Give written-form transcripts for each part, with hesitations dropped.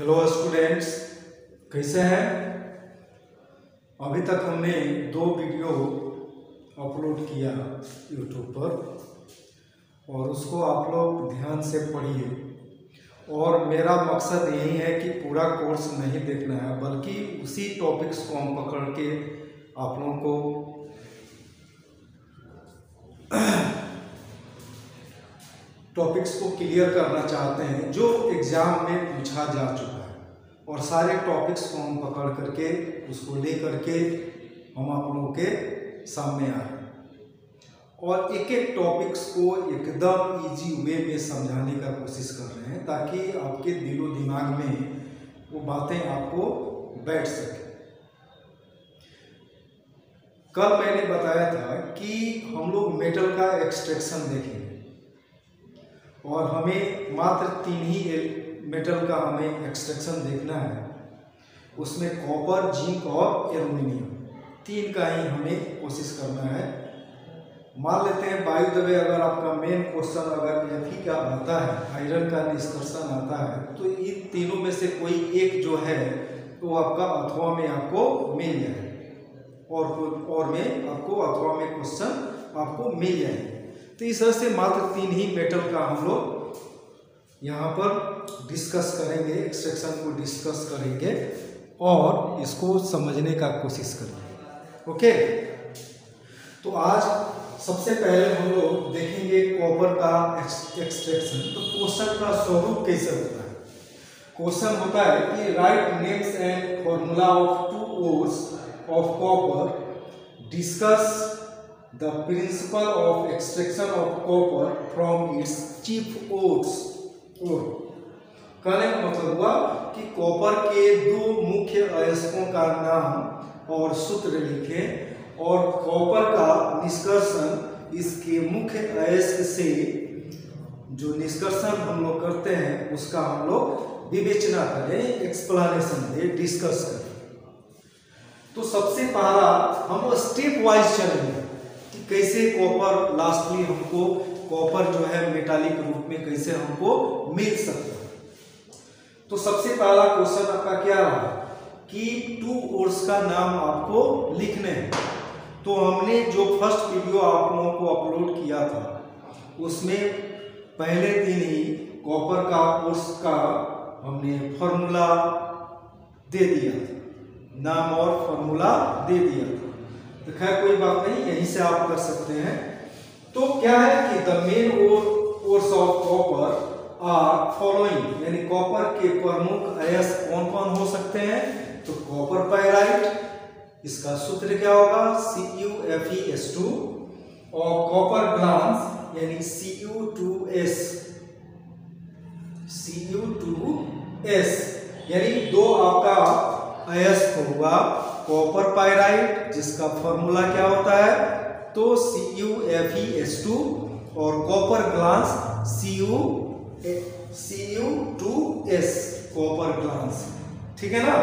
Hello students, कैसे हैं। अभी तक हमने 2 वीडियो अपलोड किया यूट्यूब पर और उसको आप लोग ध्यान से पढ़िए। और मेरा मकसद यही है कि पूरा कोर्स नहीं देखना है, बल्कि उसी टॉपिक्स को हम पकड़ के आप लोगों को टॉपिक्स को क्लियर करना चाहते हैं जो एग्ज़ाम में पूछा जा चुका है। और सारे टॉपिक्स को हम पकड़ करके उसको ले करके हम आप लोगों के सामने आ रहे हैं और एक एक टॉपिक्स को एकदम इजी वे में समझाने का कोशिश कर रहे हैं, ताकि आपके दिलो दिमाग में वो बातें आपको बैठ सके। कल मैंने बताया था कि हम लोग मेटल का एक्सट्रैक्शन देखेंगे और हमें मात्र 3 ही मेटल का हमें एक्सट्रैक्शन देखना है। उसमें कॉपर, जिंक और एल्युमिनियम 3 का ही हमें कोशिश करना है। मान लेते हैं बाय द वे, अगर आपका मेन क्वेश्चन अगर एफई का आता है, आयरन का निष्कर्षण आता है, तो इन तीनों में से कोई एक जो है वो आपका अथवा में आपको मिल जाए और में आपको अथवा में क्वेश्चन आपको मिल जाए। तो इस तरह से मात्र 3 ही मेटल का हम लोग यहाँ पर डिस्कस करेंगे, एक्सट्रैक्शन को डिस्कस करेंगे और इसको समझने का कोशिश करेंगे। ओके, तो आज सबसे पहले हम लोग देखेंगे कॉपर का एक्सट्रैक्शन। तो क्वेश्चन का स्वरूप कैसे होता है। क्वेश्चन होता है कि right names and formula of 2 ores of copper, discuss the principle of extraction of copper from its chief ores। कहने का मतलब हुआ कि कॉपर के 2 मुख्य अयस्कों का नाम और सूत्र लिखें और कॉपर का निष्कर्षण इसके मुख्य अयस्क से जो निष्कर्षण हम लोग करते हैं उसका हम लोग विवेचना करें, एक्सप्लेनेशन दें, डिस्कस करें। तो सबसे पहला हम लोग स्टेप वाइज चलेंगे कि कैसे कॉपर लास्टली हमको कॉपर जो है मेटालिक रूप में कैसे हमको मिल सकता है। तो सबसे पहला क्वेश्चन आपका क्या रहा कि 2 ores का नाम आपको लिखने हैं। तो हमने जो फर्स्ट वीडियो आप लोगों को अपलोड किया था उसमें पहले दिन ही कॉपर का ores का हमने फॉर्मूला दे दिया था, नाम और फॉर्मूला दे दिया था। तो खैर कोई बात नहीं, यहीं से आप कर सकते हैं। तो क्या है कि the main ores of copper are following, यानी कॉपर के प्रमुख अयस्क कौन कौन हो सकते हैं। तो कॉपर पाइराइट, इसका सूत्र क्या होगा CuFeS2, और कॉपर ग्लांस यानी Cu2S, यानी 2 आपका अयस्क होगा कॉपर पाइराइट जिसका फॉर्मूला क्या होता है तो CuFeS2 और copper glance Cu2S, copper glance. ठीक है ना।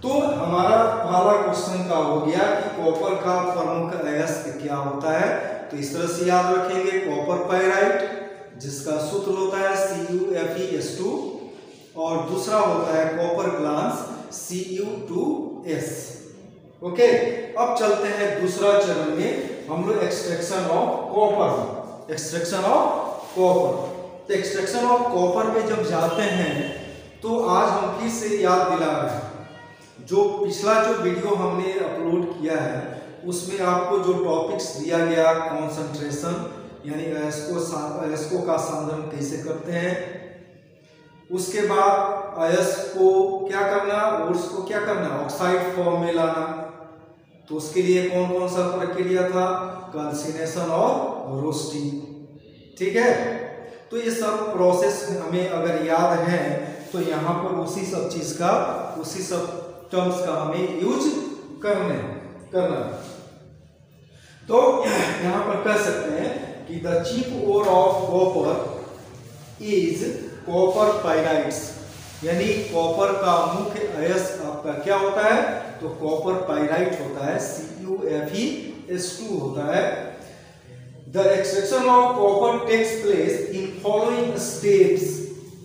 तो हमारा पहला क्वेश्चन का हो गया कि कॉपर का प्रमुख अयस्क क्या होता है। तो इस तरह से याद रखेंगे, कॉपर पाइराइट जिसका सूत्र होता है CuFeS2 और दूसरा होता है कॉपर ग्लांस Cu2S। ओके, अब चलते हैं दूसरा चरण में, हम लोग extraction of copper. Extraction of copper, तो एक्सट्रैक्शन ऑफ कॉपर में जब जाते हैं तो आज हम फिर से याद दिला रहे हैं जो पिछला जो वीडियो हमने अपलोड किया है उसमें आपको जो टॉपिक्स दिया गया, कॉन्सेंट्रेशन यानी अयस्कों का सांद्रण कैसे करते हैं, उसके बाद अयस्क को क्या करना, ओर्स को क्या करना, ऑक्साइड फॉर्म में लाना। तो उसके लिए कौन कौन सा प्रक्रिया था, कैल्सिनेशन और रोस्टिंग। ठीक है, तो ये सब प्रोसेस हमें अगर याद है तो यहाँ पर उसी सब चीज का, उसी सब टर्म्स का हमें यूज करना। तो यहाँ पर कह सकते हैं कि the chief ore of copper is copper pyrites, यानी कॉपर का मुख्य अयस्क आपका क्या होता है तो कॉपर पाइराइट होता है, CuFeS2 होता है। The extraction of copper takes place in following steps,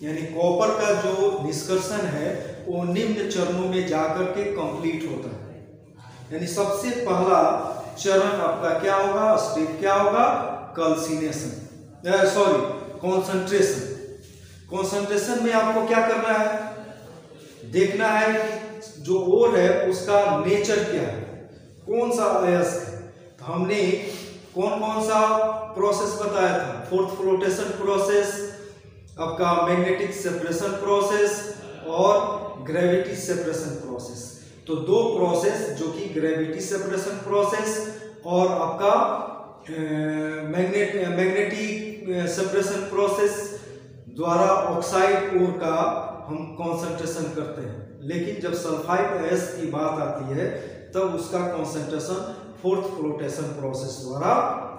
यानी कॉपर का जो निष्कर्षण है वो निम्न चरणों में जाकर के कंप्लीट होता है। यानी सबसे पहला चरण आपका क्या होगा, स्टेप क्या होगा, कैल्सिनेशन, कॉन्सेंट्रेशन। कॉन्सेंट्रेशन में आपको क्या करना है, देखना है कि जो ओर है उसका नेचर क्या है, कौन सा अयस्क है। तो हमने कौन कौन सा प्रोसेस बताया था, फोर्थ फ्लोटेशन प्रोसेस, आपका मैग्नेटिक सेपरेशन प्रोसेस और ग्रेविटी सेपरेशन प्रोसेस। तो दो प्रोसेस जो कि ग्रेविटी सेपरेशन प्रोसेस और आपका मैग्नेटिक सेपरेशन प्रोसेस द्वारा ऑक्साइड ओर का हम कंसंट्रेशन करते हैं। लेकिन जब सल्फाइड अयस्क की बात आती है तब उसका कंसंट्रेशन फोर्थ फ्लोटेशन प्रोसेस द्वारा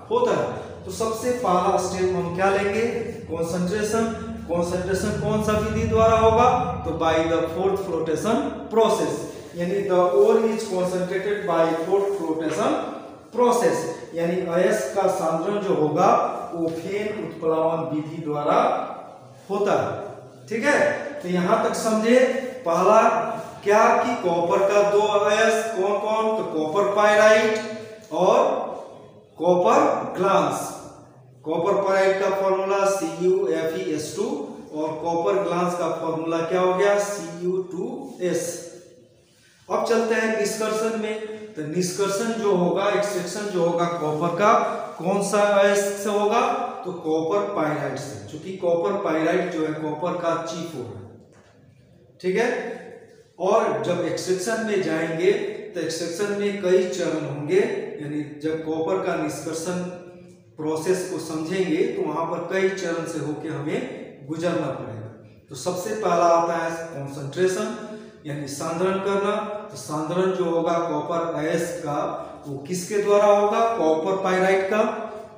होता है। तो सबसे पहला स्टेप हम क्या लेंगे, कंसंट्रेशन। कंसंट्रेशन कौन सा विधि द्वारा होगा, तो by the froth flotation process, यानी the ore is concentrated by froth flotation process, यानी अयस्क का सांद्रण जो होगा वो फेन उत्प्लावन विधि द्वारा होता है। ठीक है, तो यहां तक समझे। पहला क्या कि कॉपर का दो अयस्क कौन कौन, तो कॉपर पायराइट और कॉपर ग्लास। कॉपर पायराइट का फॉर्मूला CuFeS2 और कॉपर ग्लास का फॉर्मूला क्या हो गया, Cu2S। अब चलते हैं निष्कर्षण में। तो निष्कर्षण जो होगा, एक्सट्रैक्शन जो होगा कॉपर का, कौन सा अयस्क से होगा, तो कॉपर पायराइट से, क्योंकि कॉपर पायराइट जो है कॉपर का चीफ होगा। ठीक है, और जब एक्सट्रैक्शन में जाएंगे तो एक्सट्रैक्शन में कई चरण होंगे, यानी जब कॉपर का निष्कर्षण प्रोसेस को समझेंगे तो वहां पर कई चरण से होके हमें गुजरना पड़ेगा। तो सबसे पहला आता है कॉन्सेंट्रेशन, यानी सांद्रण करना। तो सांद्रण जो होगा कॉपर अयस्क का वो किसके द्वारा होगा, कॉपर पायराइट का।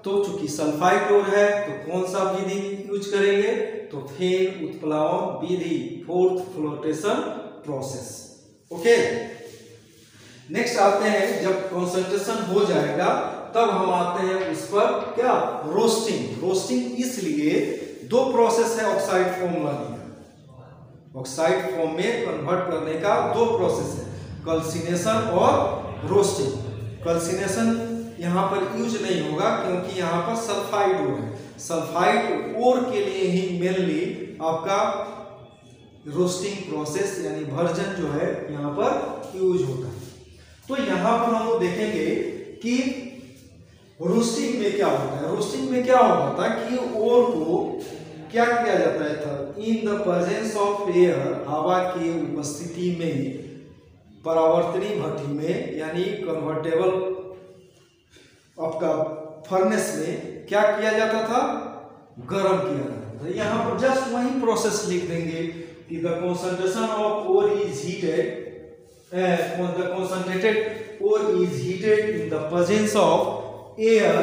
तो चूंकि सल्फाइड ओर है तो कौन सा विधि यूज करेंगे, तो फेन उत्प्लावन विधि, froth flotation process. Okay, next आते हैं, जब कॉन्सेंट्रेशन हो जाएगा तब हम आते हैं उस पर क्या, रोस्टिंग। रोस्टिंग इसलिए दो प्रोसेस है ऑक्साइड फॉर्म लाने का, ऑक्साइड फॉर्म में कन्वर्ट करने का दो प्रोसेस है, कैल्सिनेशन और रोस्टिंग। कैल्सिनेशन यहाँ पर यूज नहीं होगा क्योंकि यहाँ पर सल्फाइड ओर है। सल्फाइड ओर के लिए ही मेनली आपका रोस्टिंग प्रोसेस यानी भर्जन जो है यहाँ पर यूज होता है। तो यहाँ पर हम लोग देखेंगे कि रोस्टिंग में क्या होता है। रोस्टिंग में क्या होता था कि ओर को क्या किया जाता है था, in the presence of air, हवा की उपस्थिति में, परावर्तनी भट्टी में यानी कन्वर्टेबल आपका फर्नेस में क्या किया जाता था, गर्म किया जाता था। यहाँ पर जस्ट वही प्रोसेस लिख देंगे कि the concentration of ore is heated, the concentrated ore is heated in the presence of air,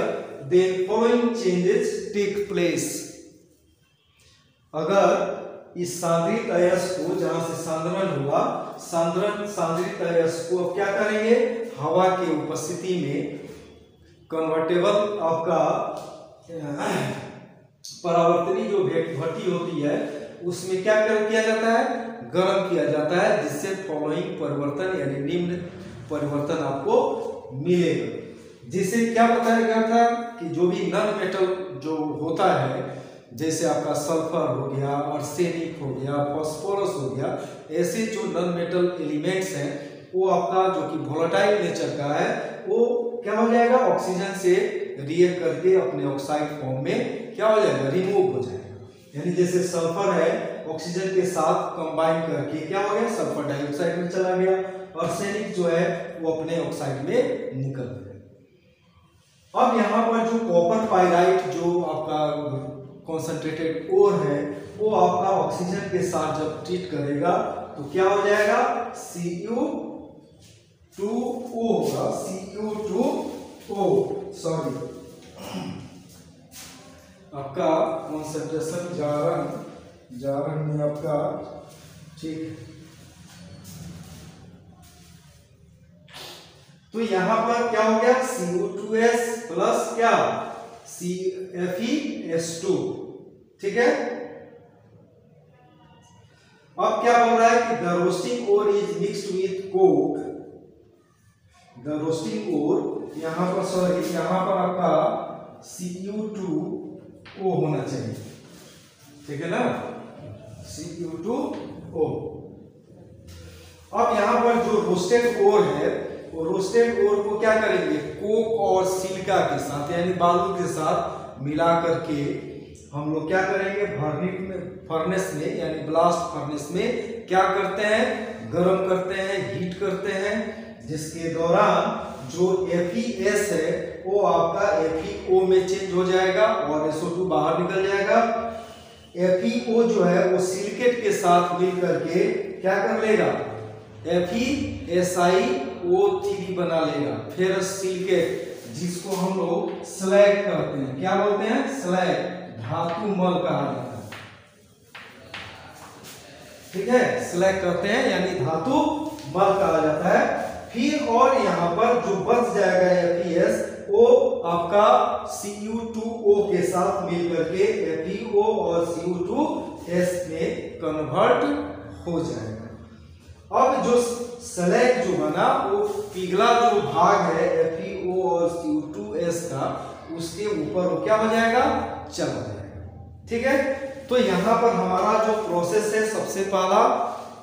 then following changes take place। अगर इस सांद्रित अयस्क को, जहां से सांद्रण हुआ, सांद्रित अयस्क को अब क्या करेंगे, हवा की उपस्थिति में कन्वर्टेबल आपका परावर्तनी जो भट्टी होती है उसमें क्या किया जाता है, गर्म किया जाता है, जिससे फॉलोइंग परिवर्तन यानी निम्न परिवर्तन आपको मिलेगा। जिससे क्या बताया गया था कि जो भी नॉन मेटल जो होता है, जैसे आपका सल्फर हो गया, आर्सेनिक हो गया, फास्फोरस हो गया, ऐसे जो नॉन मेटल एलिमेंट्स हैं वो आपका जो कि वोलेटाइल नेचर का है वो क्या हो जाएगा, ऑक्सीजन से रिएक्ट करके अपने ऑक्साइड फॉर्म में क्या हो जाएगा, रिमूव हो जाएगा। यानी जैसे सल्फर है ऑक्सीजन के साथ कंबाइन करके क्या हो गया, सल्फर डाइऑक्साइड में चला गया, आर्सेनिक जो है वो अपने ऑक्साइड में निकल गया। अब यहाँ पर जो कॉपर पायराइट जो आपका कॉन्सेंट्रेटेड ओर है वो आपका ऑक्सीजन के साथ जब ट्रीट करेगा तो क्या हो जाएगा, Cu2O होगा, Cu2O, सॉरी आपका कॉन्सेंट्रेशन जारन में आपका ठीक। तो यहां पर क्या हो गया, Cu2S प्लस क्या, FeS2, ठीक है। अब क्या बोल रहा है कि the roasting ore is mixed with coke, the roasting ore यहाँ पर सॉरी यहाँ पर आपका Cu2O होना चाहिए, ठीक है ना, Cu2O। अब यहाँ पर जो रोस्टेड ओर है वो रोस्टेड ओर को क्या करेंगे, कोक और सिलिका के साथ यानी बालू के साथ मिला करके हम लोग क्या करेंगे, फर्नेस में यानी ब्लास्ट फर्नेस में क्या करते हैं, गर्म करते हैं, हीट करते हैं, जिसके दौरान जो FeS है वो आपका FeO में चेंज हो जाएगा और SO2 बाहर निकल जाएगा। FeO जो है वो सिलिकेट के साथ मिल करके क्या कर लेगा, FeSiO3 बना लेगा, फिर सिलिकेट जिसको हम लोग स्लैग करते हैं, क्या बोलते हैं, स्लैग, धातु मल कहा जाता है, ठीक है, स्लैग करते हैं यानी धातु मल कहा जाता है। फिर और यहाँ पर जो बच जाएगा FeS वो आपका Cu2O के साथ मिल करके FeO और Cu2S में कन्वर्ट हो जाएगा। अब जो स्लैग जो बना वो पिघला जो भाग है FeO और Cu2S का, उसके ऊपर वो क्या हो जाएगा, चला जाएगा, ठीक है। तो यहाँ पर हमारा जो प्रोसेस है, सबसे पहला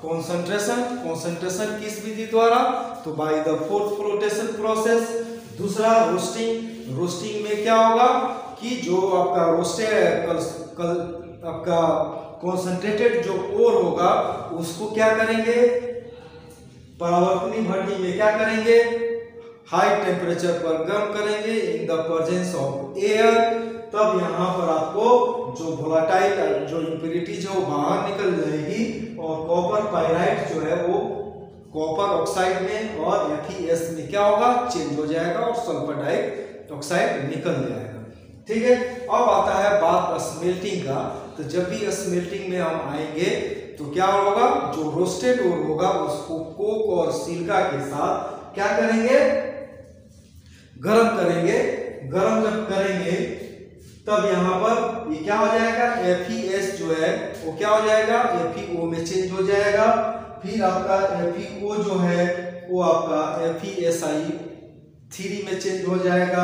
कंसंट्रेशन किस विधि द्वारा, तो by the froth flotation process. दूसरा रोस्टिंग में क्या होगा कि जो आपका रोस्टेड आपका कॉन्सेंट्रेटेड जो ओर होगा उसको क्या करेंगे, परावर्तनी भट्टी में क्या करेंगे, हाई टेम्परेचर पर गर्म करेंगे in the presence of air. तब यहाँ पर आपको जो वोलेटाइल जो इम्प्योरिटीज है वो बाहर निकल जाएगी और कॉपर पाइराइट जो है वो कॉपर ऑक्साइड में और FeS में क्या होगा, चेंज हो जाएगा और सल्फर डाइऑक्साइड निकल जाएगा, ठीक है। अब आता है बात स्मेल्टिंग का। तो जब भी स्मेल्टिंग में हम आएंगे तो क्या होगा, जो रोस्टेड ओर होगा उसको कोक और सिलिका के साथ क्या करेंगे, गरम करेंगे। गरम जब करेंगे तब यहाँ पर ये क्या हो जाएगा, FeS जो है वो क्या हो जाएगा, FeO में चेंज हो जाएगा। फिर आपका FeO जो है वो आपका FeSi3 में चेंज हो जाएगा,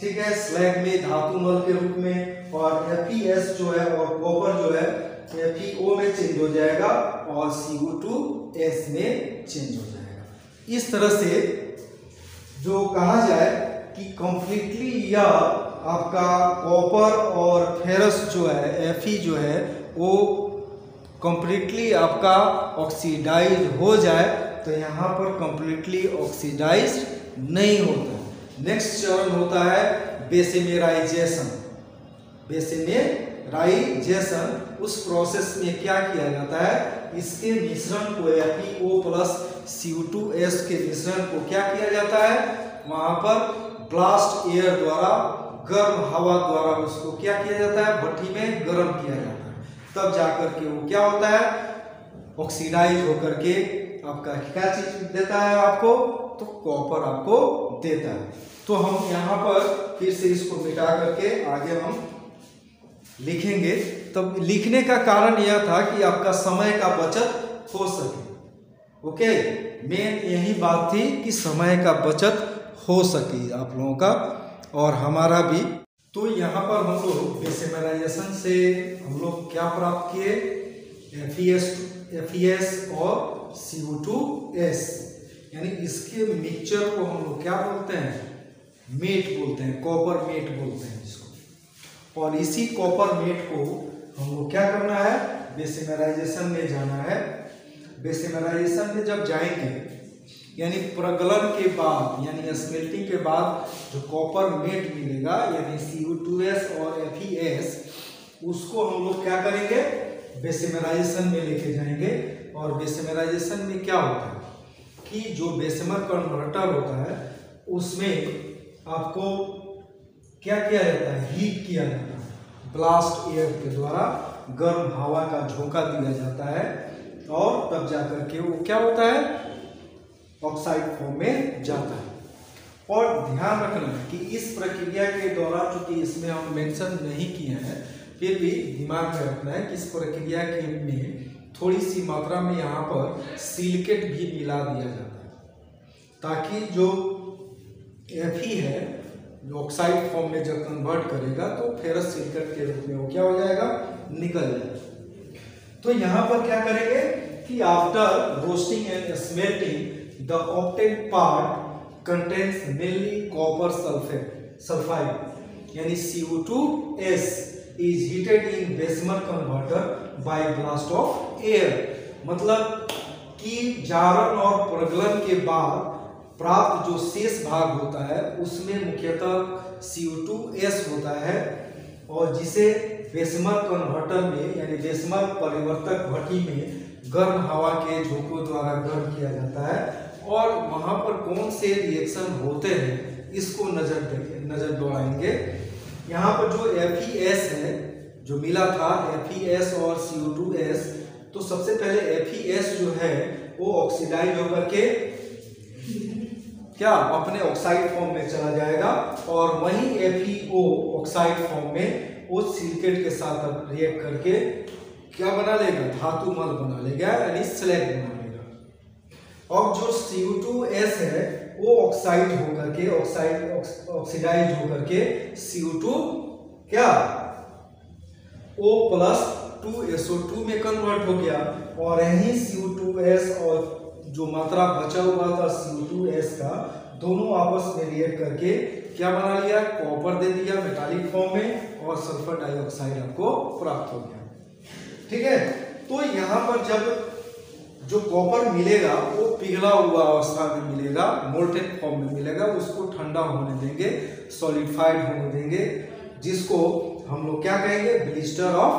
ठीक है, स्लैग में धातु मल के रूप में। और FeS जो है और कॉपर जो है FeO में चेंज हो जाएगा और Cu2S में चेंज हो जाएगा। इस तरह से जो कहा जाए कि कंप्लीटली या आपका कॉपर और फेरस जो है Fe जो है वो कंप्लीटली आपका ऑक्सीडाइज हो जाए, तो यहाँ पर कंप्लीटली ऑक्सीडाइज नहीं होता। नेक्स्ट चरण होता है बेसेमेराइजेशन। बेसेमेराइजेशन उस प्रोसेस में क्या किया जाता है, इसके मिश्रण को FeO प्लस Cu2S के मिश्रण को क्या किया जाता है, वहां पर ब्लास्ट एयर द्वारा, गर्म हवा द्वारा उसको क्या किया जाता है, भट्टी में गर्म किया जाता है। तब जाकर के वो क्या होता है, ऑक्सीडाइज होकर के आपका क्या चीज देता है आपको, तो कॉपर आपको देता है। तो हम यहाँ पर फिर से इसको मिटा करके आगे हम लिखेंगे। तब लिखने का कारण यह था कि आपका समय का बचत हो सके। ओके, मेन यही बात थी कि समय का बचत हो सके आप लोगों का और हमारा भी। तो यहाँ पर हम लोग बेसेमेराइजेशन से हम लोग क्या प्राप्त किए, FeS और Cu2S, यानी इसके मिक्सचर को हम लोग क्या बोलते हैं, मेट बोलते हैं, कॉपर मेट बोलते हैं इसको। और इसी कॉपर मेट को हम लोग क्या करना है, बेसेमेराइजेशन में जाना है। बेसेमेराइजेशन में जब जाएंगे यानी प्रगलन के बाद यानी स्मेल्टिंग के बाद जो कॉपर मेट मिलेगा यानी Cu2S और FeS, उसको हम लोग क्या करेंगे, बेसेमेराइजेशन में लेके जाएंगे। और बेसेमेराइजेशन में क्या होता है कि जो बेसेमर कन्वर्टर होता है उसमें आपको क्या किया जाता है, हीट किया जाता है, ब्लास्ट एयर के द्वारा गर्म हवा का झोंका दिया जाता है और तब जाकर के वो क्या होता है, ऑक्साइड फॉर्म में जाता है। और ध्यान रखना है कि इस प्रक्रिया के दौरान, चूंकि इसमें हम मेंशन नहीं किए हैं, फिर भी दिमाग में रखना है कि इस प्रक्रिया के में थोड़ी सी मात्रा में यहाँ पर सिलिकेट भी मिला दिया जाता है, ताकि जो Fe है जो ऑक्साइड फॉर्म में जब कन्वर्ट करेगा तो फेरस सिलिकेट के रूप में वो क्या हो जाएगा, निकल जाएगा। तो यहाँ पर क्या करेंगे कि after roasting and smelting the obtained part contains mainly copper sulphide यानी CO2s is heated in Bessemer converter by blast of air. मतलब कि जारन और प्रगलन के बाद प्राप्त जो शेष भाग होता है उसमें मुख्यतः CO2s होता है, और जिसे बेसमर कन्वर्टर में यानी बेसमर परिवर्तक भट्टी में गर्म हवा के झोंकों द्वारा गर्म किया जाता है। और वहां पर कौन से रिएक्शन होते हैं इसको नजर दौड़ाएंगे। यहाँ पर जो FeS है जो मिला था, FeS और CO2s, तो सबसे पहले FeS जो है वो ऑक्सीडाइज होकर के क्या अपने ऑक्साइड फॉर्म में चला जाएगा, और वहीं FeO ऑक्साइड फॉर्म में वो सिलिकेट के साथ रिएक्ट करके क्या बना लेगा, धातु मल बना लेगा यानी स्लैग बना लेगा। और जो CO2s है वो ऑक्साइड होकर के ऑक्सीडाइज होकर के CO2 क्या O+2SO2 में कन्वर्ट हो गया, और यही CO2s और जो मात्रा बचा हुआ था CO2s का दोनों आपस में रिएक्ट करके क्या बना लिया, कॉपर दे दिया मेटालिक फॉर्म में, और सल्फर डाइऑक्साइड आपको प्राप्त हो गया। ठीक है, तो यहाँ पर जब जो कॉपर मिलेगा वो पिघला हुआ अवस्था में मिलेगा, मोल्टेन फॉर्म में मिलेगा, उसको ठंडा होने देंगे, सॉलिडिफाइड होने देंगे, जिसको हम लोग क्या कहेंगे, ब्लिस्टर ऑफ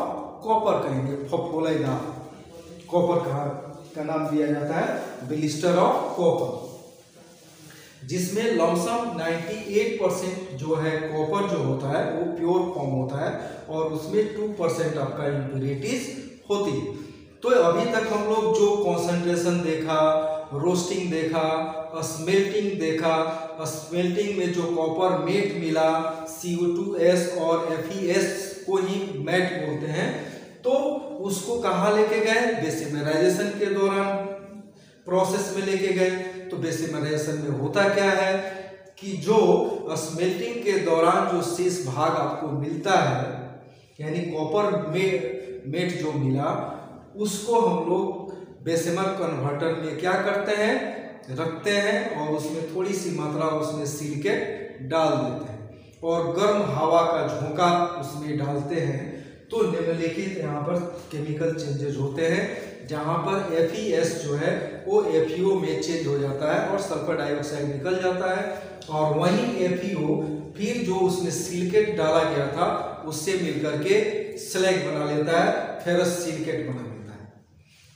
कॉपर कहेंगे। फफोलेदार कॉपर का नाम दिया जाता है ब्लिस्टर ऑफ कॉपर, जिसमें लमसम 98% जो है कॉपर जो होता है वो प्योर फॉर्म होता है, और उसमें 2% आपका इम्प्योरिटीज होती है। तो अभी तक हम लोग जो कॉन्सेंट्रेशन देखा, रोस्टिंग देखा, स्मेल्टिंग देखा, स्मेल्टिंग में जो कॉपर मेट मिला, CO2s और FeS को ही मेट बोलते हैं, तो उसको कहाँ लेके गए, बेसिमराइजेशन के दौरान प्रोसेस में लेके गए। तो बेसिमराइजेशन में होता क्या है कि जो स्मेल्टिंग के दौरान जो शेष भाग आपको मिलता है यानी कॉपर मेट जो मिला, उसको हम लोग बेसिमर कन्वर्टर में क्या करते हैं, रखते हैं, और उसमें थोड़ी सी मात्रा उसमें सिलिकेट डाल देते हैं, और गर्म हवा का झोंका उसमें डालते हैं। तो निम्नलिखित यहाँ पर केमिकल चेंजेस होते हैं, जहाँ पर FeS जो है वो FeO में चेंज हो जाता है और सल्फर डाइऑक्साइड निकल जाता है, और वहीं FeO फिर जो उसमें सिलिकेट डाला गया था उससे मिलकर के स्लैग बना लेता है, फेरस सिलिकेट बना लेता है।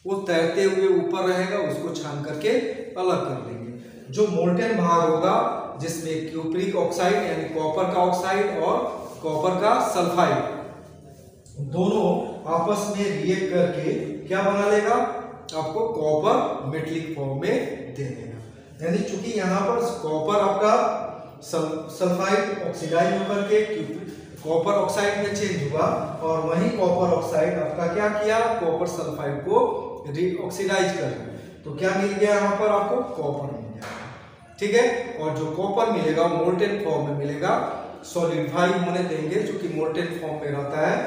वो तैरते हुए ऊपर रहेगा, उसको छान करके अलग कर लेंगे। जो मोल्टेन भाग होगा जिसमें क्यूप्रिक ऑक्साइड यानी कॉपर का ऑक्साइड और कॉपर का सल्फाइड दोनों आपस में रिएक्ट करके क्या बना लेगा, आपको कॉपर मेटलिक फॉर्म में दे देगा। यानी चूंकि यहाँ पर कॉपर आपका सल्फाइड ऑक्सीडाइज होकर के कॉपर ऑक्साइड में चेंज हुआ, और वही कॉपर ऑक्साइड आपका क्या किया, कॉपर सल्फाइड को ऑक्सीडाइज कर दिया, तो क्या मिल गया यहाँ पर आपको, कॉपर मिल गया। ठीक है, और जो कॉपर मिलेगा मोल्टेन फॉर्म में मिलेगा, सॉलिडिफाई होने देंगे, चूंकि मोल्टेन फॉर्म में रहता है,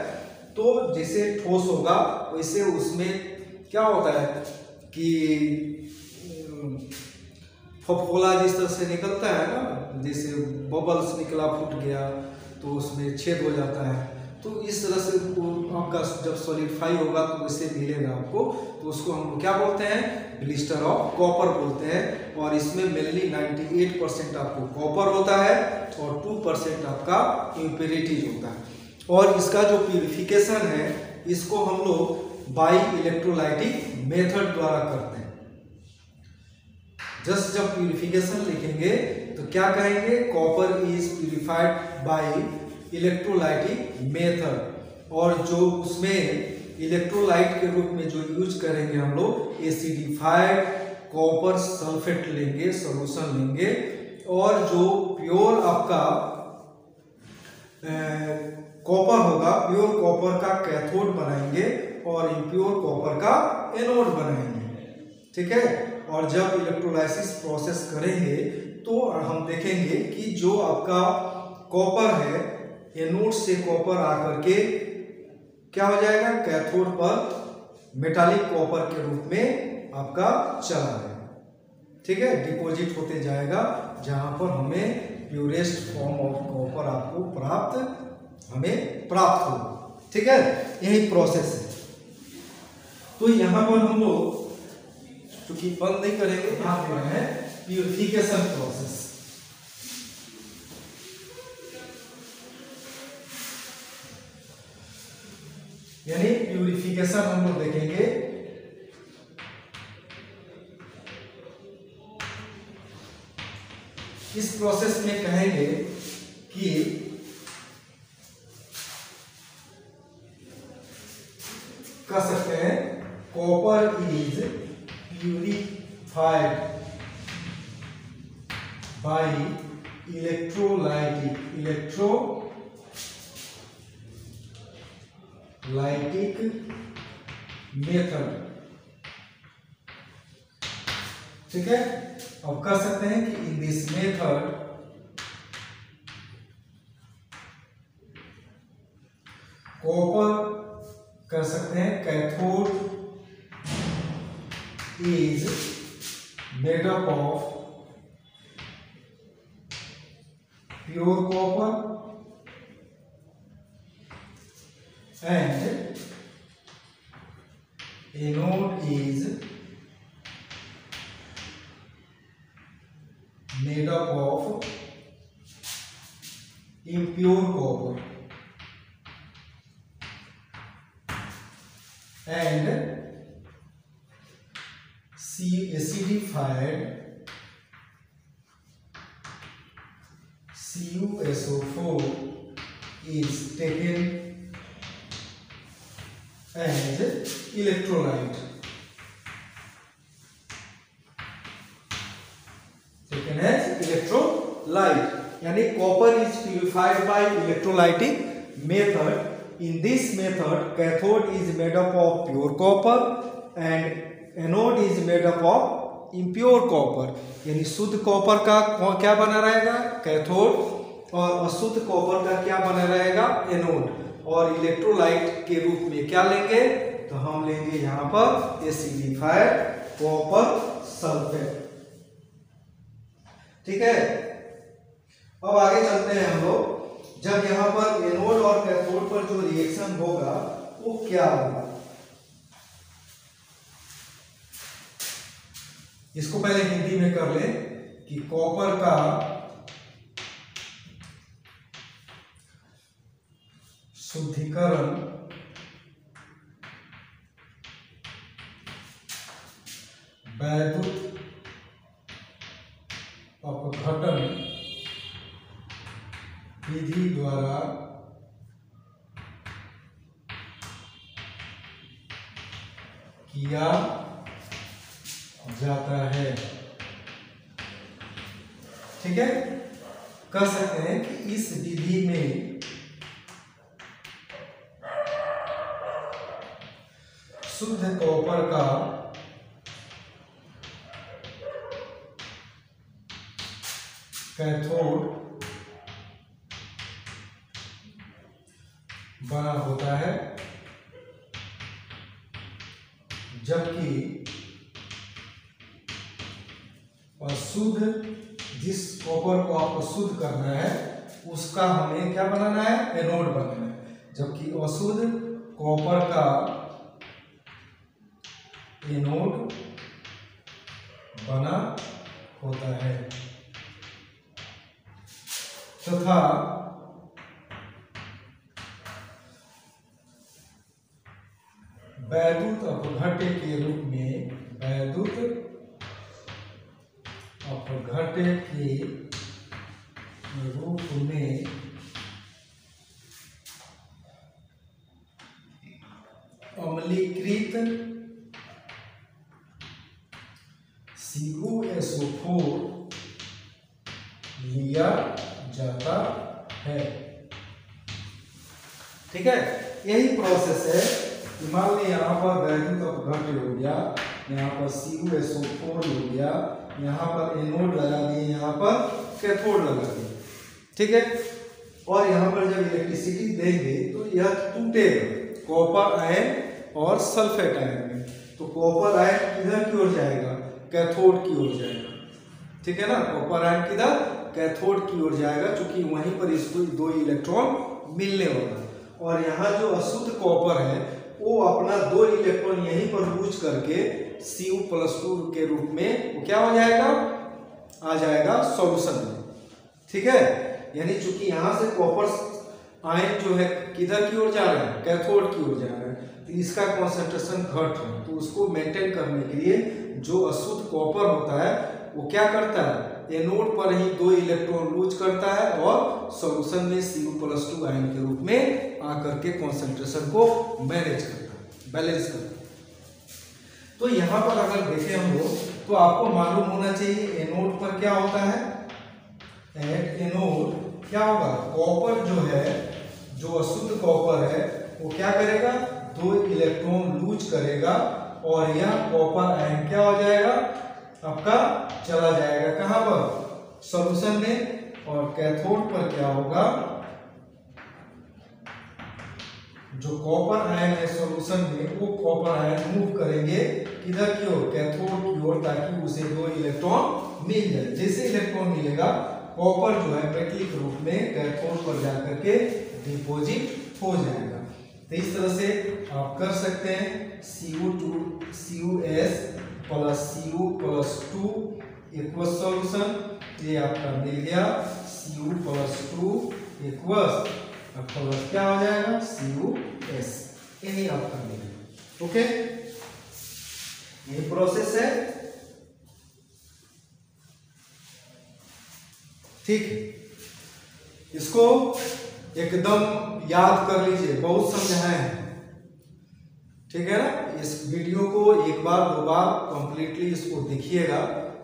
तो जैसे ठोस होगा वैसे उसमें क्या होता है कि फफोला जिस तरह से निकलता है ना, जैसे बबल्स निकला, फूट गया तो उसमें छेद हो जाता है, तो इस तरह से आपका जब सॉलिडिफाई होगा तो वैसे मिलेगा आपको, तो उसको हम क्या बोलते हैं, ब्लिस्टर ऑफ कॉपर बोलते हैं। और इसमें मेनली 98% आपको कॉपर होता है और 2% आपका इम्प्योरिटीज होता है। और इसका जो प्यूरिफिकेशन है इसको हम लोग बाई इलेक्ट्रोलाइटिक मेथड द्वारा करते हैं। जस्ट जब प्यूरिफिकेशन लिखेंगे तो क्या कहेंगे, copper is purified by electrolytic method, और जो उसमें इलेक्ट्रोलाइट के रूप में जो यूज करेंगे हम लोग एसिडिफाइड कॉपर सल्फेट लेंगे, सॉल्यूशन लेंगे, और जो प्योर आपका कॉपर होगा, प्योर कॉपर का कैथोड बनाएंगे, और इम्प्योर कॉपर का एनोड बनाएंगे। ठीक है, और जब इलेक्ट्रोलाइसिस प्रोसेस करेंगे तो हम देखेंगे कि जो आपका कॉपर है, एनोड से कॉपर आकर के क्या हो जाएगा, कैथोड पर मेटालिक कॉपर के रूप में आपका चला है। ठीक है, डिपॉजिट होते जाएगा, जहां पर हमें प्योरेस्ट फॉर्म ऑफ कॉपर आपको प्राप्त हो। ठीक है, यही प्रोसेस है। तो यहां पर हम लोग क्योंकि बंद नहीं करेंगे, यहाँ पे है प्यूरिफिकेशन प्रोसेस। यानी प्यूरिफिकेशन हम लोग देखेंगे। इस प्रोसेस में कहेंगे कि कह सकते हैं copper is purified bye electrolytic method. ठीक है, अब कह सकते हैं कि इन दिस मेथड कॉपर कर सकते हैं cathode is made up of pure copper and anode is made up of impure copper and acidified CuSO4 is taken as electrolyte, यानी copper is purified bye electrolytic method. In this method cathode is made up of pure copper and anode is made up of impure copper. यानी शुद्ध copper का क्या बना रहेगा, cathode, और अशुद्ध copper का क्या बना रहेगा, एनोड। और इलेक्ट्रोलाइट के रूप में क्या लेंगे, तो हम लेंगे यहां पर एसिडिफाइड कॉपर सल्फेट। ठीक है, अब आगे चलते हैं हम लोग। जब यहां पर एनोड और कैथोड पर जो रिएक्शन होगा वो क्या होगा, इसको पहले हिंदी में कर ले कि कॉपर का शुद्धिकरण वैद्युत अपघटन विधि द्वारा किया जाता है। ठीक है, कह सकते हैं कि इस विधि में शुद्ध कॉपर का कैथोड बना होता है, जबकि अशुद्ध, जिस कॉपर को आपको शुद्ध करना है उसका हमें क्या बनाना है, एनोड बनाना है। जबकि अशुद्ध कॉपर का एनोड बना होता है तथा वैद्युत अपघट्य के रूप में अम्लीकृत CuSO4 लिया जाता है। ठीक है, यही प्रोसेस है मान ली यहाँ पर वैल्यू अपघट हो गया, यहाँ पर CuSO4 हो गया, यहाँ पर एनोड लगा दिए, यहाँ पर कैथोड लगा दिए, ठीक है। और यहाँ पर जब इलेक्ट्रिसिटी देंगे तो यह टूटेगा कॉपर आयन और सल्फेट आयन में। तो कॉपर आयन किधर की ओर जाएगा? कैथोड की ओर जाएगा, ठीक है ना। कॉपर आयन किधर? कैथोड की ओर जाएगा, क्योंकि वहीं पर इसको 2 इलेक्ट्रॉन मिलने वाला। और यहाँ जो अशुद्ध कॉपर है वो अपना 2 इलेक्ट्रॉन यहीं पर लूज करके Cu+2 के रूप में वो क्या हो जाएगा? आ जाएगा सॉल्यूशन में, ठीक है। यानी चूंकि यहाँ से कॉपर आयन जो है किधर की ओर जा रहा है? कैथोड की ओर जा रहा है, तो इसका कॉन्सेंट्रेशन घट रहा है। तो उसको मेंटेन करने के लिए जो अशुद्ध कॉपर होता है वो क्या करता है? एनोड पर ही 2 इलेक्ट्रॉन लूज करता है और सॉल्यूशन में Cu+2 आयन के रूप में आकर के कॉन्सेंट्रेशन को मैनेज करता है, बैलेंस करता है। तो यहाँ पर अगर देखें हम लोग तो आपको मालूम होना चाहिए एनोड पर क्या होता है। एट एनोड क्या होगा? कॉपर जो है, जो अशुद्ध कॉपर है वो क्या करेगा? 2 इलेक्ट्रॉन लूज करेगा और यह कॉपर आयन क्या हो जाएगा? आपका चला जाएगा कहां पर? सॉल्यूशन में। और कैथोड पर क्या होगा? जो कॉपर आयन है सॉल्यूशन में, वो कॉपर आयन मूव करेंगे किधर की ओर? कैथोड की ओर, ताकि उसे 2 इलेक्ट्रॉन मिल जाए। जैसे इलेक्ट्रॉन मिलेगा कॉपर जो है मेटलिक रूप में कैथोड पर जाकर के डिपॉजिट हो जाएगा। तो इस तरह से आप कर सकते हैं CuS plus Cu+2 equal solution. ये आपका मिल गया Cu+2 इक्वल प्लस क्या हो जाएगा? CuS। यही आपका मिलेगा, ओके। यही प्रोसेस है, ठीक है। इसको एकदम याद कर लीजिए, बहुत समझाए हैं, ठीक है ना। इस वीडियो को एक बार 2 बार कंप्लीटली इसको देखिएगा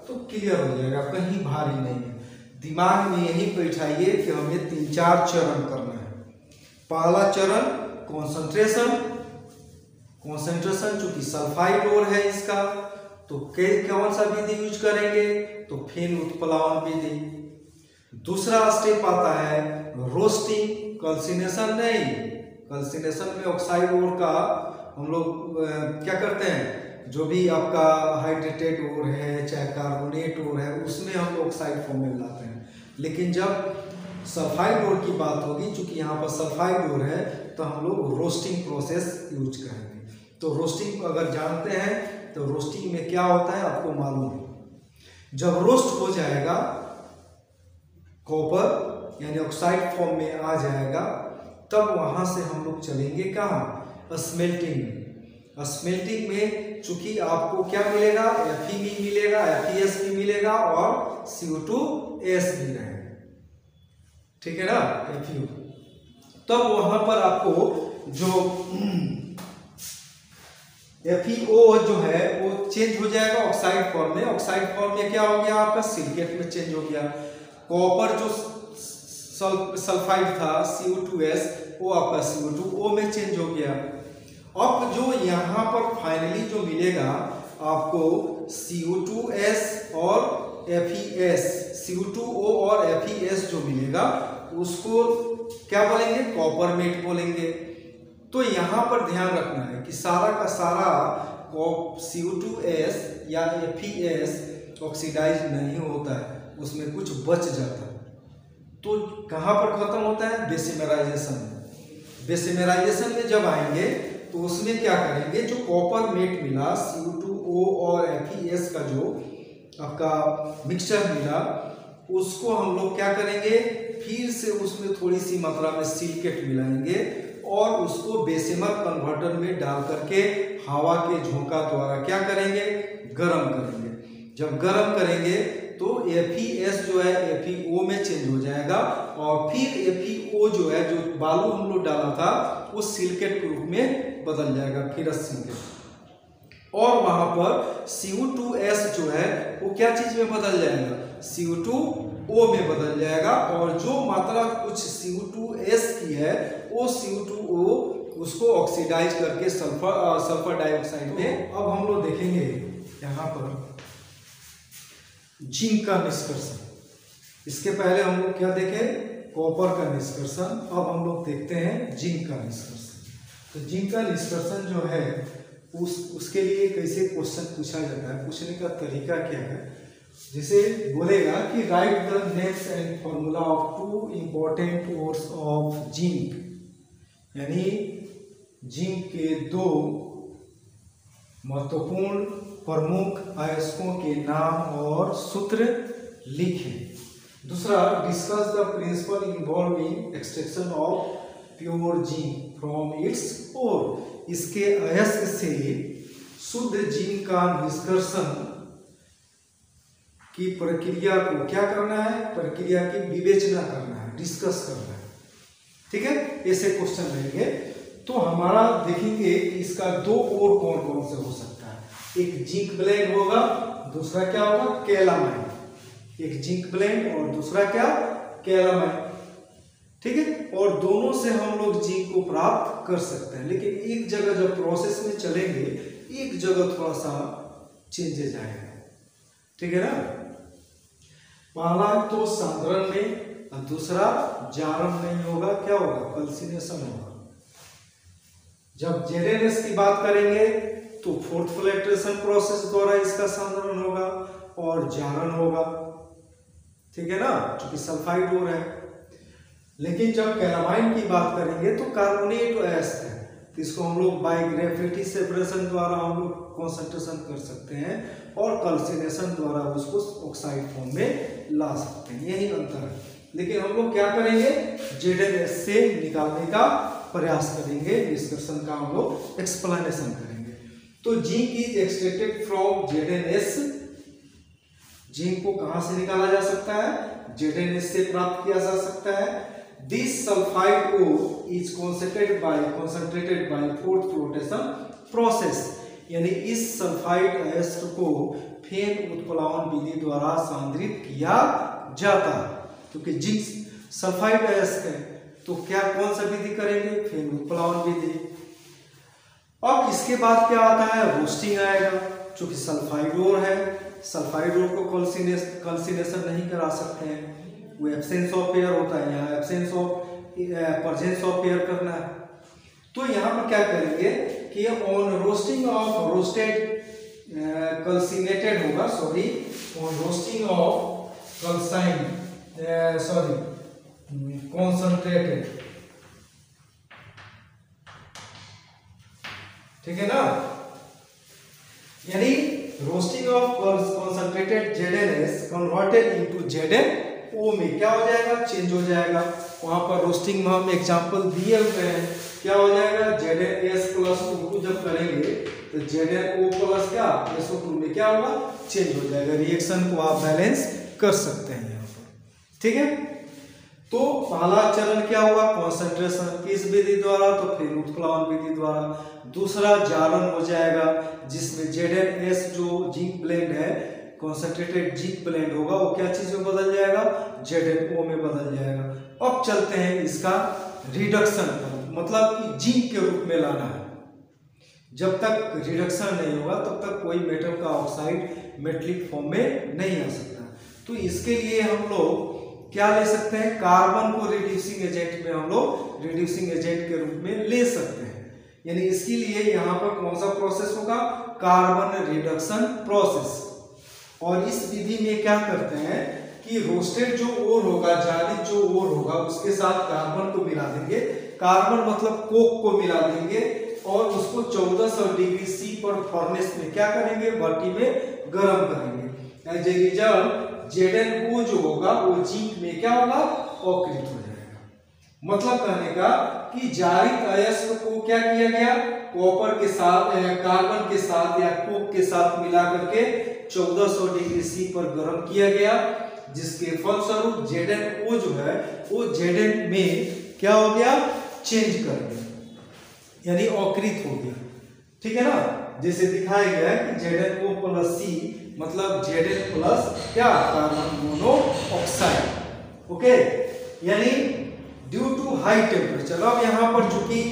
तो क्लियर हो जाएगा, कहीं भारी नहीं है। दिमाग में यही बैठाइए कि हमें 3-4 चरण करना है। पहला चरण कॉन्सेंट्रेशन। कॉन्सेंट्रेशन चूंकि सल्फाइड ओर है इसका, तो कौन सा विधि यूज करेंगे? तो फिन उत्प्लावन विधि। दूसरा स्टेप आता है रोस्टिंग, कैल्सिनेशन नहीं। कैल्सिनेशन में ऑक्साइड ओर का हम लोग क्या करते हैं? जो भी आपका हाइड्रेटेड ओर है, चाहे कार्बोनेट ओर है, उसमें हम लोग ऑक्साइड फॉर्म में लाते हैं। लेकिन जब सल्फाइड ओर की बात होगी, चूंकि यहाँ पर सल्फाइड ओर है, तो हम लोग रोस्टिंग प्रोसेस यूज करेंगे। तो रोस्टिंग अगर जानते हैं तो रोस्टिंग में क्या होता है आपको मालूम है। जब रोस्ट हो जाएगा कॉपर, यानी ऑक्साइड फॉर्म में आ जाएगा, तब वहां से हम लोग चलेंगे कहाँ? स्मेल्टिंग में। स्मेल्टिंग में चूंकि आपको क्या मिलेगा? Fe भी मिलेगा, FeS भी मिलेगा और CO2S भी रहेगा, ठीक है ना, Fu। तब वहां पर आपको जो FeO जो है वो चेंज हो जाएगा ऑक्साइड फॉर्म में। ऑक्साइड फॉर्म में क्या हो गया? आपका सिलिकेट में चेंज हो गया। कॉपर जो सल्फाइड था Cu2S, वो आपका CO2O में चेंज हो गया। अब जो यहाँ पर फाइनली जो मिलेगा आपको Cu2S और FeS, Cu2O और FeS जो मिलेगा उसको क्या बोलेंगे? कॉपरमेट बोलेंगे। तो यहाँ पर ध्यान रखना है कि सारा का सारा Cu2S या FeS ऑक्सीडाइज नहीं होता है, उसमें कुछ बच जाता है। तो कहाँ पर खत्म होता है? बेसिमराइजेशन में। बेसिमराइजेशन में जब आएंगे तो उसमें क्या करेंगे? जो कॉपर मेट मिला Cu2O और FeS का जो आपका मिक्सचर मिला, उसको हम लोग क्या करेंगे? फिर से उसमें थोड़ी सी मात्रा में सिलिकेट मिलाएंगे और उसको बेसिमर कन्वर्टर में डाल करके हवा के झोंका द्वारा क्या करेंगे? गर्म करेंगे। जब गर्म करेंगे तो FeS जो है FeO में चेंज हो जाएगा और फिर FeO जो है, जो बालू हम लोग डाला था, वो सिलिकेट के रूप में बदल जाएगा, फिर सिलिकेट। और वहां पर Cu2S जो है वो क्या चीज में बदल जाएगा? Cu2O में बदल जाएगा। और जो मात्रा कुछ Cu2S की है वो Cu2O उसको ऑक्सीडाइज करके सल्फर डाइऑक्साइड में। अब हम लोग देखेंगे यहाँ पर जिंक का निष्कर्षण। इसके पहले हम लोग क्या देखें, कॉपर का निष्कर्षण। अब हम लोग देखते हैं जिंक का निष्कर्षण। तो जिंक का निष्कर्षण जो है उसके लिए कैसे क्वेश्चन पूछा जाता है, पूछने का तरीका क्या है। जैसे बोलेगा कि right the names and formula of 2 important ores of zinc, यानी जिंक के 2 महत्वपूर्ण प्रमुख अयस्कों के नाम और सूत्र लिखें। दूसरा, discuss the principle involving extraction of pure zinc from its ore. इसके अयस्क से शुद्ध जिंक का निष्कर्षण की प्रक्रिया को क्या करना है, प्रक्रिया की विवेचना करना है, डिस्कस करना है। ठीक है, ऐसे क्वेश्चन रहेंगे। तो हमारा देखेंगे कि इसका 2 और कौन कौन से हो सकता है। एक जिंक ब्लेंड होगा, दूसरा क्या होगा, कैलामाइन। एक जिंक ब्लेंड और दूसरा क्या, कैलामाइन। ठीक है, और दोनों से हम लोग जिंक को प्राप्त कर सकते हैं। लेकिन एक जगह जब प्रोसेस में चलेंगे, एक जगह थोड़ा सा चेंजेस आएगा। ठीक है ना, पहला तो सांद्रण में और दूसरा जारन नहीं होगा, क्या होगा, कैल्सिनेशन होगा। जब जेडेनएस की बात करेंगे तो 4th फ्लैक्ट्रेशन प्रोसेस द्वारा इसका सांद्रण होगा और जारन होगा। ठीक है ना, क्योंकि सल्फाइड ओर है। लेकिन जब कैलामाइन की बात करेंगे तो कार्बोनेट अयस्क है, तो इसको हम लोग बाय ग्रेविटी सेपरेशन द्वारा हम लोग कॉन्सेंट्रेशन कर सकते हैं और कैल्सिनेशन द्वारा उसको ऑक्साइड फॉर्म में ला सकते हैं। यही अंतर है। लेकिन हम लोग क्या करेंगे, जेडेनएस से निकालने का प्रयास करेंगे, डिस्कशन का हम लोग एक्सप्लेनेशन करेंगे। तो zinc is extracted from Z N S. Zinc को कहां से निकाला जा सकता है, जेडेनएस से प्राप्त किया जा सकता है। This sulphide ore is concentrated by 4th flotation process, यानी इस सल्फाइड अयस्क को फेन उत्प्लावन विधि द्वारा सांद्रित किया जाता है। क्योंकि जिंक सल्फाइड अयस्क है तो क्या कौन सा विधि करेंगे, फेन उत्प्लावन विधि। अब इसके बाद क्या आता है, रोस्टिंग आएगा। चूंकि सल्फाइड ओर है, सल्फाइड ओर को कैल्सिनेशन नहीं करा सकते हैं, वो एब्सेंस ऑफ पेयर होता है। यहाँ absence of presence of pair करना है। तो यहाँ पर क्या करेंगे कि on roasting of roasted calcinated होगा, sorry, on roasting of concentrated. ठीक है ना, यानी roasting of concentrated Z N S converted into Z N O में क्या हो जाएगा, चेंज हो जाएगा। वहां पर रोस्टिंग में हम एग्जांपल दिए हुए हैं, क्या हो जाएगा, जेडेनएस प्लस O2 जब करेंगे तो जेडेनओ प्लस क्या, SO2 में क्या होगा, चेंज हो जाएगा। रिएक्शन को आप बैलेंस कर सकते हैं यहाँ पर। ठीक है, तो पहला चरण क्या हुआ, कॉन्सेंट्रेशन किस विधि द्वारा, तो फेन उत्प्लावन विधि द्वारा। दूसरा जारन हो जाएगा, जिसमें जेडेनएस जो जिंक ब्लेंड है, कॉन्सेंट्रेटेड जिंक ब्लेंड होगा, वो क्या चीज में बदल जाएगा, जेडेनओ में बदल जाएगा। अब चलते हैं इसका रिडक्शन पर, मतलब कि जिंक के रूप में लाना है। जब तक रिडक्शन नहीं होगा तब तक कोई मेटल का ऑक्साइड मेटलिक फॉर्म में नहीं आ सकता। तो इसके लिए हम लोग क्या ले सकते हैं, कार्बन को रिड्यूसिंग एजेंट में हम लोग रिड्यूसिंग एजेंट के रूप में ले सकते हैं। यानी इसके लिए यहाँ पर कौन सा प्रोसेस होगा, कार्बन रिडक्शन प्रोसेस। और इस विधि में क्या करते हैं कि रोस्टेड जो ओर होगा, जालिद जो ओर होगा, उसके साथ कार्बन को मिला देंगे। कार्बन मतलब कोक को मिला देंगे और उसको 1400 डिग्री सी पर फर्नेस में क्या करेंगे, भट्टी में गर्म करेंगे। एज ए रिजल्ट जेडेनओ जो होगा वो जिंक में क्या होगा, ऑक्रित हो जाएगा। मतलब कहने का कि जारित अयस्क को क्या किया गया, कॉपर के साथ, कार्बन के साथ या कोक के साथ मिला करके 1400 डिग्री सी पर गर्म किया गया, जिसके फलस्वरूप जेडेनओ जो है वो जेडेन में क्या हो गया, चेंज कर गया, यानी ऑक्रित हो गया। ठीक है ना, जैसे दिखाया गया है कि जेडेनओ प्लस सी मतलब जेडेन प्लस क्या, कार्बन मोनोऑक्साइड। ओके, यानी ड्यू टू हाई टेम्परेचर। अब यहाँ पर चूंकि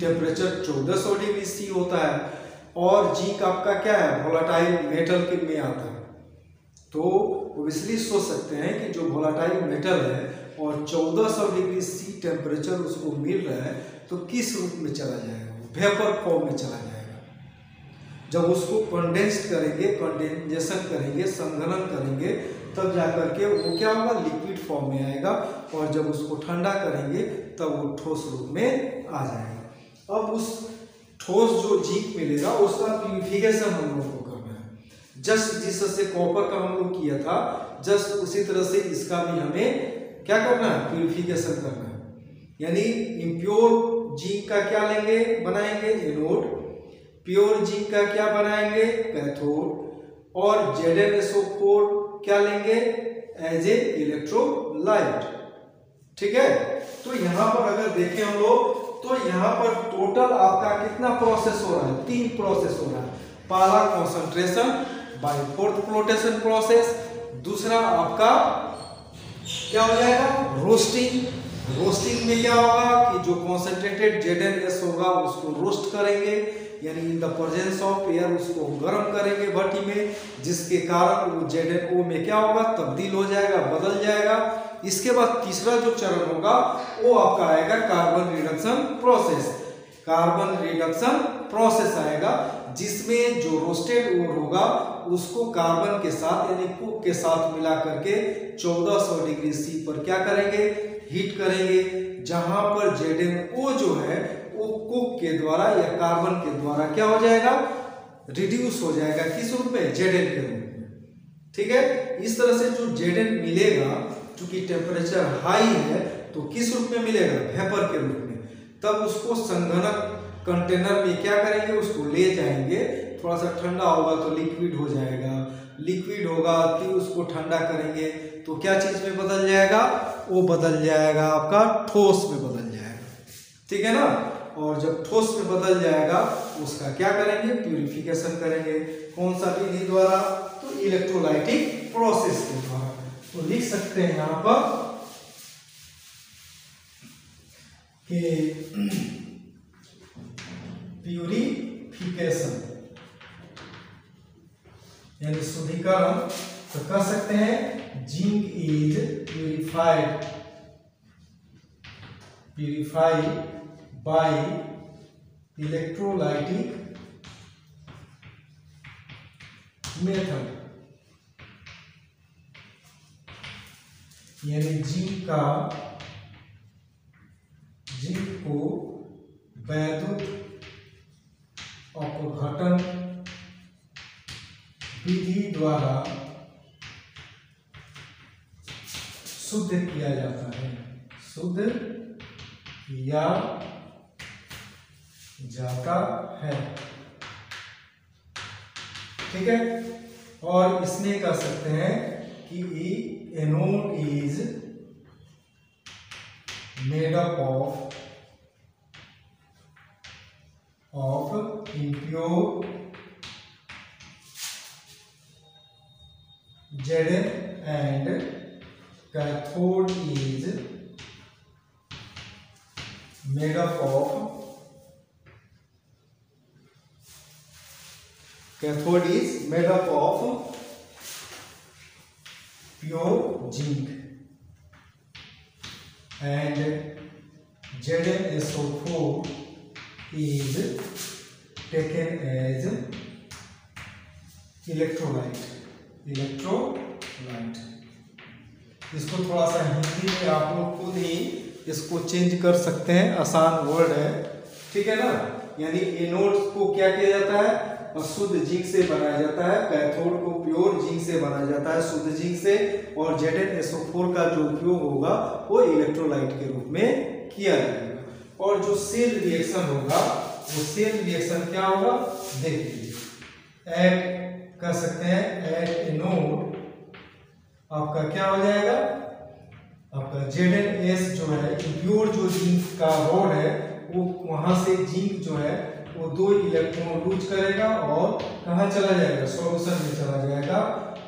टेम्परेचर 1400 डिग्री सी होता है, और जिंक आपका क्या है, वोलेटाइल मेटल के में आता है। तो ऑब्वियसली सोच सकते हैं कि जो वोलेटाइल मेटल है और 1400 डिग्री सी टेम्परेचर उसको मिल रहा है, तो किस रूप में चला जाएगा, वेपर फॉर्म में चला जाएगा। जब उसको कंडेंस्ड करेंगे, कंडेंसेशन करेंगे, संघनन करेंगे, तब जाकर के वो क्या होगा, लिक्विड फॉर्म में आएगा, और जब उसको ठंडा करेंगे तब वो ठोस रूप में आ जाएगा। अब उस ठोस जो जिंक मिलेगा उसका प्यूरिफिकेशन हम लोगों को करना है। जस्ट जिस तरह से कॉपर का हम लोग किया था, जस्ट उसी तरह से इसका भी हमें क्या करना है, प्यूरिफिकेशन करना है। यानी इम्प्योर जिंक का क्या लेंगे, बनाएंगे एनोड, प्योर जिंक का क्या बनाएंगे, कैथोड, और ZnSO4 क्या लेंगे, एज ए इलेक्ट्रोलाइट। ठीक है, तो यहाँ पर अगर देखें हम लोग, तो यहाँ पर टोटल आपका कितना प्रोसेस हो रहा है, 3 प्रोसेस हो रहा है। पहला concentration bye froth flotation process, दूसरा आपका क्या हो जाएगा, रोस्टिंग। रोस्टिंग में क्या होगा कि जो कॉन्सेंट्रेटेड ZnS होगा उसको रोस्ट करेंगे, यानी in the presence of air उसको गर्म करेंगे भट्टी में, जिसके कारण वो ZnO में क्या होगा, तब्दील हो जाएगा, बदल जाएगा। इसके बाद तीसरा जो चरण होगा वो आपका आएगा carbon reduction process. Carbon reduction process आएगा, जिसमें जो रोस्टेड ओर होगा उसको कार्बन के साथ यानी कुक के साथ मिला करके 1400 डिग्री सी पर क्या करेंगे, हीट करेंगे, जहां पर ZnO जो है वो कुक के द्वारा या कार्बन के द्वारा क्या हो जाएगा, रिड्यूस हो जाएगा, किस रूप में, Zn के रूप में। ठीक है, इस तरह से जो Zn मिलेगा, क्योंकि टेम्परेचर हाई है, तो किस रूप में मिलेगा, वेपर के रूप में। तब उसको संघनक कंटेनर में क्या करेंगे, उसको ले जाएंगे, थोड़ा सा ठंडा होगा तो लिक्विड हो जाएगा, लिक्विड होगा फिर उसको ठंडा करेंगे तो क्या चीज में बदल जाएगा, वो बदल जाएगा आपका ठोस में बदल जाएगा। ठीक है ना, और जब ठोस में बदल जाएगा उसका क्या करेंगे, प्यूरिफिकेशन करेंगे। कौन सा विधि द्वारा, तो इलेक्ट्रोलाइटिक प्रोसेस के द्वारा। तो लिख सकते हैं यहां पर कि प्यूरिफिकेशन यानी शुद्धिकरण, तो कह सकते हैं zinc is purified bye electrolytic method, यानी जिंक को वैद्युत अपघटन विधि द्वारा शुद्ध किया जाता है, शुद्ध किया जाता है। ठीक है, और इसमें कह सकते हैं कि anode is made up of impure Zn and cathode is made up of pure zinc and ZnSO4 is taken as electrolyte। इसको थोड़ा सा हिंदी में आप लोग खुद ही इसको चेंज कर सकते हैं, आसान वर्ड है। ठीक है ना, यानी एनोड को क्या किया जाता है, शुद्ध जिंक से बनाया जाता है, कैथोड को प्योर जिंक से बनाया जाता है, शुद्ध जिंक से, और ZnSO4 का जो उपयोग होगा वो इलेक्ट्रोलाइट के रूप में किया जाएगा। और जो सेल रिएक्शन होगा वो सेल रिएक्शन क्या होगा, देखिए, एट कर सकते हैं एट एनोड आपका क्या हो जाएगा, आपका ZnS जो है प्योर जो जिंक का रॉड है वो वहां से जिंक जो है वो 2 इलेक्ट्रॉन लूज करेगा और कहाँ चला जाएगा, सॉल्यूशन में चला जाएगा,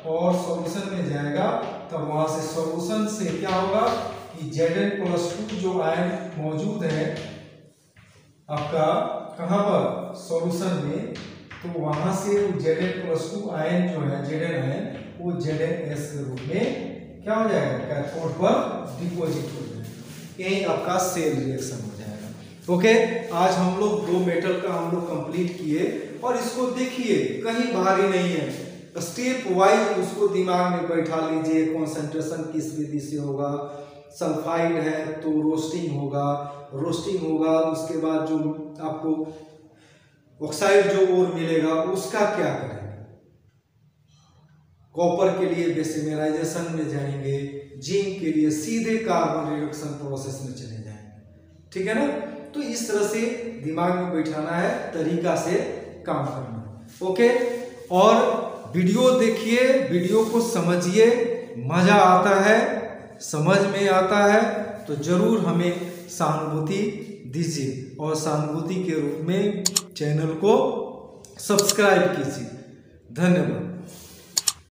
और सॉल्यूशन में जाएगा तब वहां से सॉल्यूशन से क्या होगा कि Zn+2 जो आयन मौजूद है आपका कहाँ पर सॉल्यूशन में, तो वहां से Zn+2 आयन जो है Zn आयन वो ZnS के रूप में क्या हो जाएगा, कैथोड पर डिपॉजिट हो जाएगा। यही आपका सेल रिएक्शन हो जाएगा। ओके, आज हम लोग 2 मेटल का हम लोग कंप्लीट किए और इसको देखिए कहीं भारी नहीं है, स्टेप वाइज उसको दिमाग में बैठा लीजिए। कॉन्सेंट्रेशन किस विधि से होगा, सल्फाइड है तो रोस्टिंग होगा, उसके बाद जो आपको ऑक्साइड जो और मिलेगा उसका क्या करेंगे। कॉपर के लिए बेसिमेराइजेशन में जाएंगे, जिंक के लिए सीधे कार्बन रिडक्शन प्रोसेस में चले जाएंगे। ठीक है ना, तो इस तरह से दिमाग में बैठाना है, तरीका से काम करना। ओके, और वीडियो देखिए, वीडियो को समझिए, मजा आता है, समझ में आता है तो जरूर हमें सहानुभूति दीजिए और सहानुभूति के रूप में चैनल को सब्सक्राइब कीजिए। धन्यवाद।